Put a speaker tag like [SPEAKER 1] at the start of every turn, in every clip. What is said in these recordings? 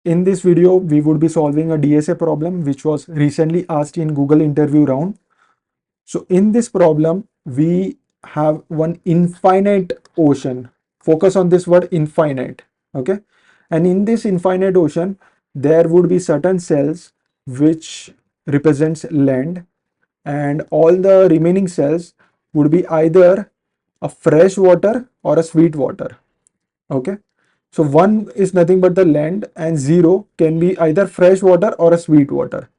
[SPEAKER 1] in this video, we would be solving a DSA problem which was recently asked in Google interview round. So in this problem, we have one infinite ocean. Focus on this word infinite, okay? And in this infinite ocean, there would be certain cells which represents land, and all the remaining cells would be either a fresh water or a sweet water, okay? So 1 is nothing but the land and 0 can be either fresh water or a sweet water.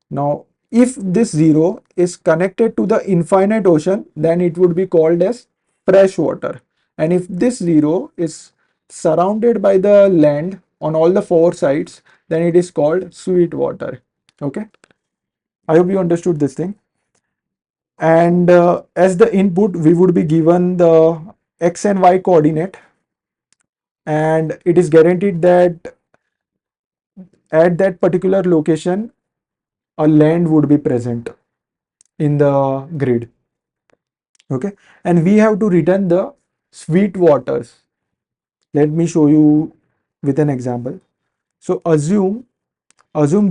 [SPEAKER 1] Now, if this 0 is connected to the infinite ocean, then it would be called as fresh water. And if this 0 is surrounded by the land on all the 4 sides, then it is called sweet water. Okay. I hope you understood this thing. And as the input, we would be given the x and y coordinate. And it is guaranteed that at that particular location, a land would be present in the grid. Okay, and we have to return the sweet waters. Let me show you with an example. So assume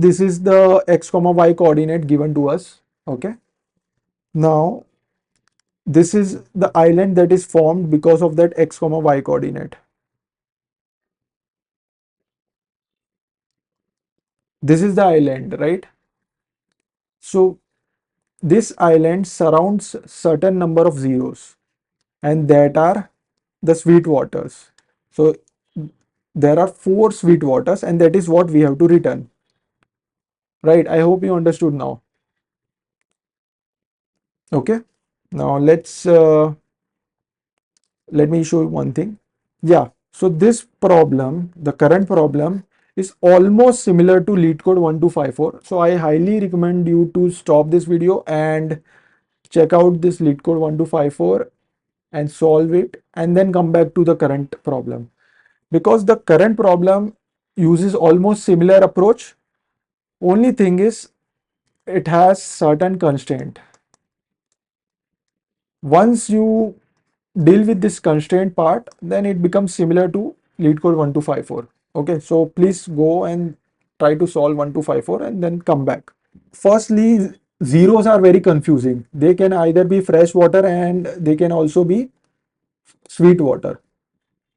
[SPEAKER 1] this is the x comma y coordinate given to us. Okay, now this is the island that is formed because of that x comma y coordinate. This is the island, right? So this island surrounds certain number of zeros, and that are the sweet waters. So there are 4 sweet waters, and that is what we have to return, right? I hope you understood now. Okay, now let me show you one thing. Yeah, so this problem, the current problem, is almost similar to Leetcode 1254. So I highly recommend you to stop this video and check out this Leetcode 1254 and solve it, and then come back to the current problem, because the current problem uses almost similar approach. Only thing is it has certain constraint. Once you deal with this constraint part, then it becomes similar to Leetcode 1254. Okay, so please go and try to solve 1254 and then come back. Firstly, zeros are very confusing. They can either be fresh water and they can also be sweet water.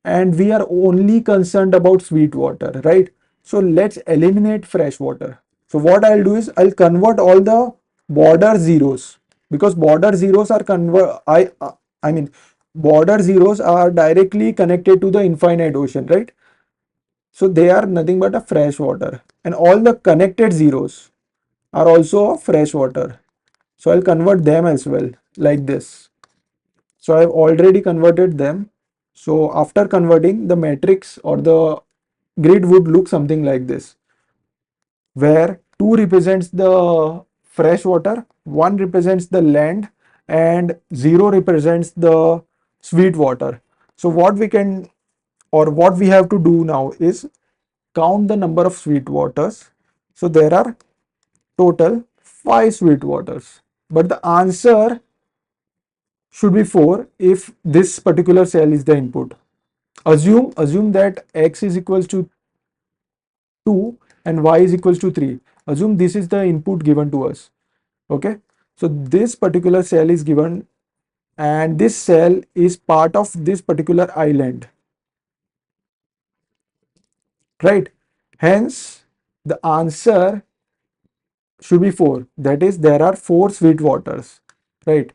[SPEAKER 1] And we are only concerned about sweet water, right? So let's eliminate fresh water. So what I'll do is I'll convert all the border zeros, because border zeros are I mean border zeros are directly connected to the infinite ocean, right? So they are nothing but a fresh water, and all the connected zeros are also fresh water. So I'll convert them as well like this. So I've already converted them. So after converting, the matrix or the grid would look something like this, where 2 represents the fresh water, 1 represents the land, and 0 represents the sweet water. So what we can, or what we have to do now is count the number of sweet waters. So there are total 5 sweet waters, but the answer should be 4 if this particular cell is the input. Assume that x is equals to 2 and y is equals to 3. Assume this is the input given to us. Okay, so this particular cell is given, and this cell is part of this particular island, right? Hence the answer should be 4. That is, there are 4 sweet waters, right?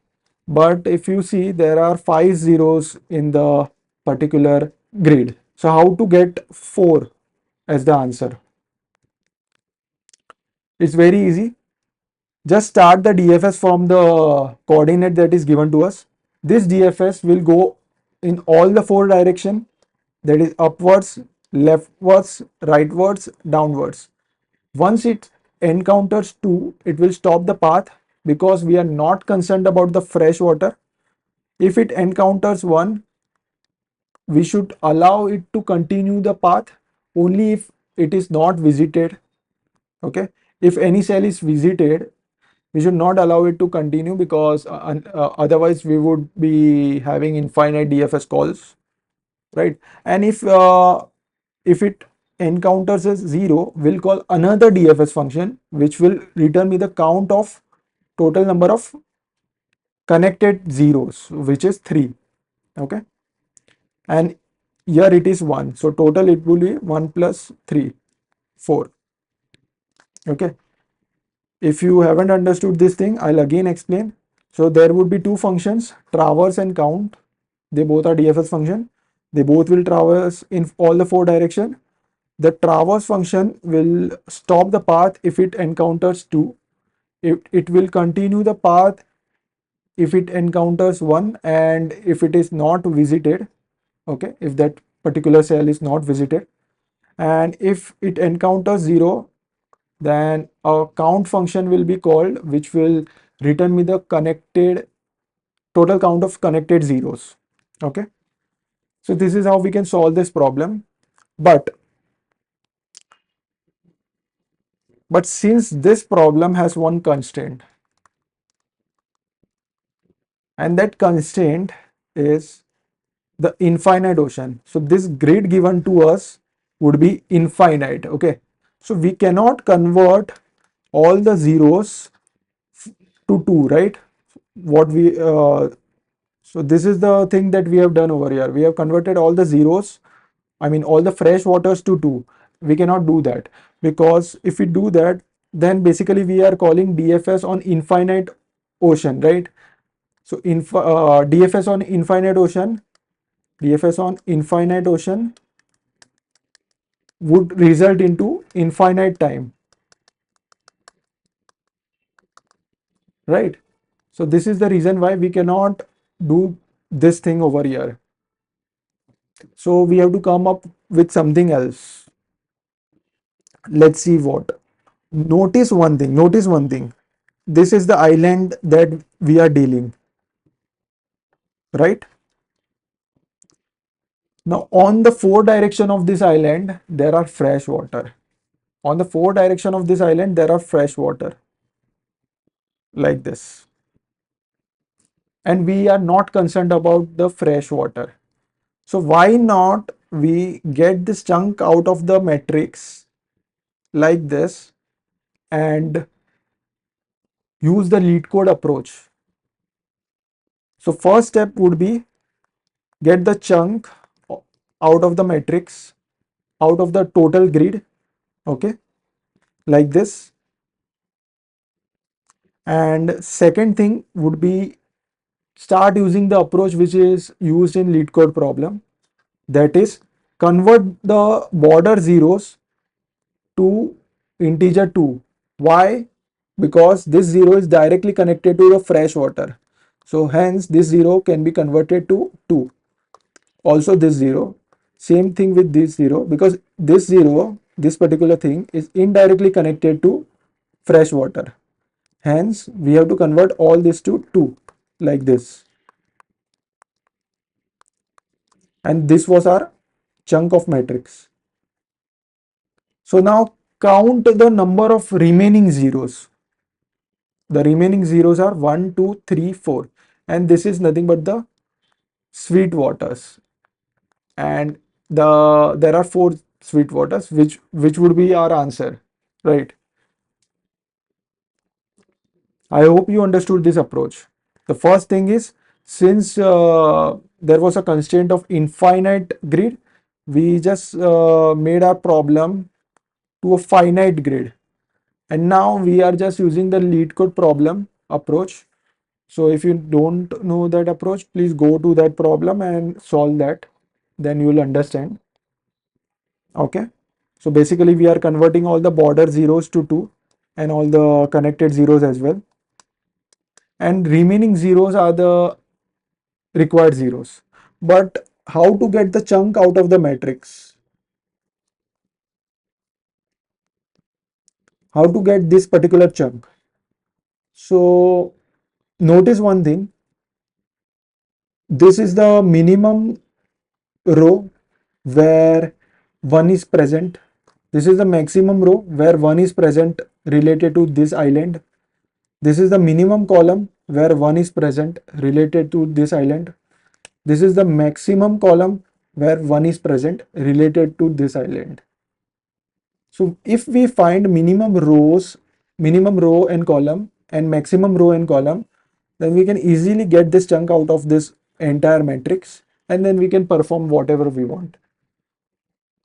[SPEAKER 1] But if you see, there are 5 zeros in the particular grid. So how to get 4 as the answer? It's very easy. Just start the DFS from the coordinate that is given to us. This DFS will go in all the 4 direction, that is upwards, leftwards, rightwards, downwards. Once it encounters 2, it will stop the path, because we are not concerned about the fresh water. If it encounters 1, we should allow it to continue the path only if it is not visited. Okay, if any cell is visited, we should not allow it to continue, because otherwise we would be having infinite DFS calls, right? And if it encounters as 0, we'll call another DFS function which will return me the count of total number of connected zeros, which is 3. Okay, and here it is 1, so total it will be 1 plus 3, 4. Okay, if you haven't understood this thing, I'll again explain. So there would be two functions, traverse and count. They both are DFS function. They both will traverse in all the 4 direction. The traverse function will stop the path if it encounters 2. It will continue the path if it encounters 1, and if it is not visited. Okay, if that particular cell is not visited, and if it encounters 0, then a count function will be called, which will return me the connected total count of connected zeros. Okay, so this is how we can solve this problem. But since this problem has one constraint, and that constraint is the infinite ocean. So this grid given to us would be infinite. Okay, so we cannot convert all the zeros to 2, right? What we so this is the thing that we have done over here. We have converted all the zeros, I mean all the fresh waters to 2. We cannot do that, because if we do that, then basically we are calling DFS on infinite ocean, right? So DFS on infinite ocean, DFS on infinite ocean would result into infinite time, right? So this is the reason why we cannot do this thing over here. So we have to come up with something else. Let's see what. Notice one thing. This is the island that we are dealing, right? Now on the 4 direction of this island, there are fresh water. On the 4 direction of this island, there are fresh water like this. And we are not concerned about the fresh water. So why not we get this chunk out of the matrix like this and use the Leetcode approach. So first step would be get the chunk out of the matrix, out of the total grid, okay, like this. And second thing would be start using the approach which is used in Leetcode problem, that is convert the border zeros to integer 2. Why? Because this 0 is directly connected to the fresh water. So hence this 0 can be converted to 2. Also this 0. Same thing with this 0, because this 0, this particular thing is indirectly connected to fresh water. Hence we have to convert all this to 2 like this. And this was our chunk of matrix. So now count the number of remaining zeros. The remaining zeros are 1, 2, 3, 4, and this is nothing but the sweet waters. And there are 4 sweet waters, which would be our answer, right? I hope you understood this approach. The first thing is, since there was a constraint of infinite grid, we just made our problem to a finite grid. And now we are just using the Leetcode problem approach. So if you don't know that approach, please go to that problem and solve that. Then you will understand. Okay. So basically we are converting all the border zeros to 2 and all the connected zeros as well. And remaining zeros are the required zeros. But how to get the chunk out of the matrix? How to get this particular chunk? So notice one thing. This is the minimum row where 1 is present. This is the maximum row where 1 is present related to this island. This is the minimum column where 1 is present related to this island. This is the maximum column where 1 is present related to this island. So if we find minimum rows, minimum row and column and maximum row and column, then we can easily get this chunk out of this entire matrix, and then we can perform whatever we want.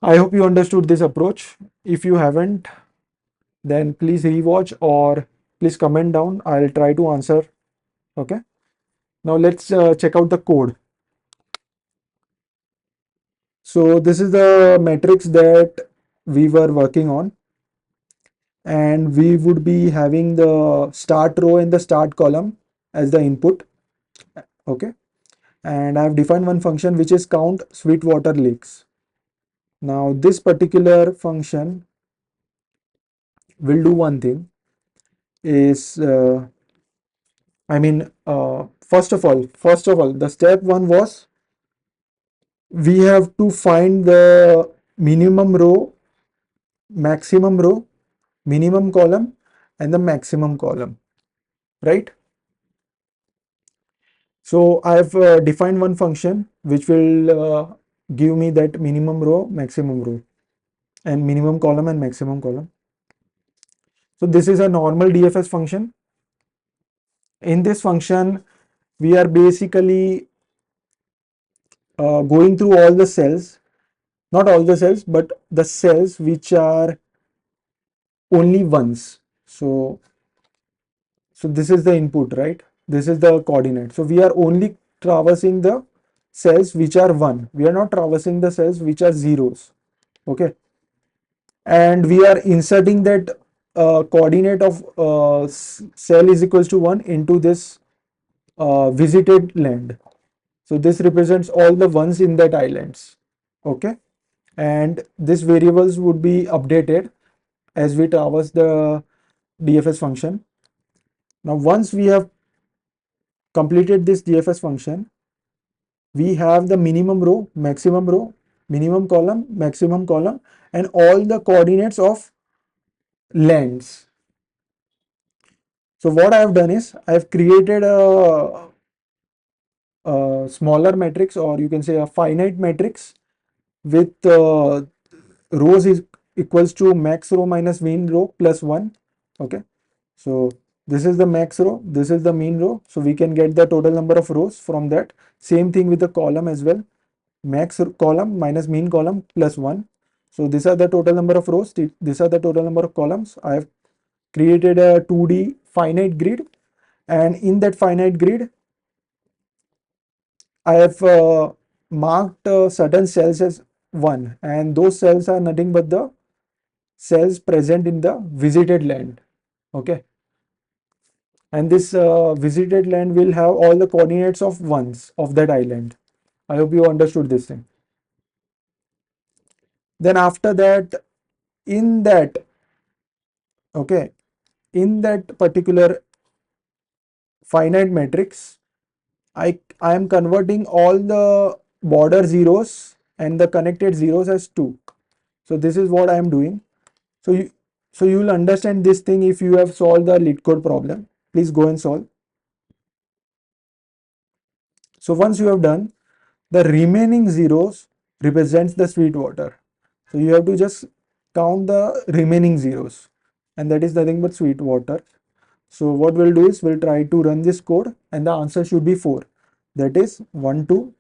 [SPEAKER 1] I hope you understood this approach. If you haven't, then please rewatch or please comment down. I'll try to answer. Okay. Now let's check out the code. So this is the matrix that we were working on, and we would be having the start row and the start column as the input. Okay. And I've defined one function which is count sweet water leaks. Now this particular function will do one thing is first of all, the step one was we have to find the minimum row, maximum row, minimum column, and the maximum column, right? So I've defined one function which will give me that minimum row, maximum row, and minimum column and maximum column. So this is a normal DFS function. In this function, we are basically going through all the cells, not all the cells, but the cells which are only ones. So this is the input, right? This is the coordinate. So we are only traversing the cells which are 1. We are not traversing the cells which are zeros. Okay. And we are inserting that coordinate of cell is equals to 1 into this visited land. So this represents all the ones in that islands. Okay. And these variables would be updated as we traverse the DFS function. Now, once we have completed this DFS function, we have the minimum row, minimum column, maximum column, and all the coordinates of lands. So what I have done is I have created a smaller matrix, or you can say a finite matrix with rows is equals to max row minus mean row plus 1. Okay. So this is the max row, this is the mean row. So we can get the total number of rows from that. Same thing with the column as well. Max column minus mean column plus 1. So these are the total number of rows. These are the total number of columns. I have created a 2D finite grid, and in that finite grid, I have marked certain cells as 1, and those cells are nothing but the cells present in the visited land. Okay. And this visited land will have all the coordinates of ones of that island. I hope you understood this thing. Then after that, in that, okay, in that particular finite matrix, I am converting all the border zeros and the connected zeros as 2. So this is what I am doing. So you will understand this thing if you have solved the Leetcode problem. Please go and solve. So once you have done, the remaining zeros represents the sweet water. So you have to just count the remaining zeros, and that is nothing but sweet water. So what we'll do is we'll try to run this code, and the answer should be 4. That is 1, 2,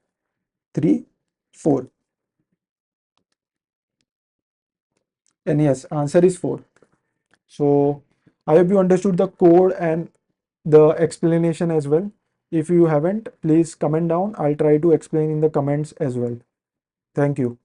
[SPEAKER 1] 3, 4. And yes, answer is 4. So I hope you understood the code and the explanation as well. If you haven't, please comment down. I'll try to explain in the comments as well. Thank you.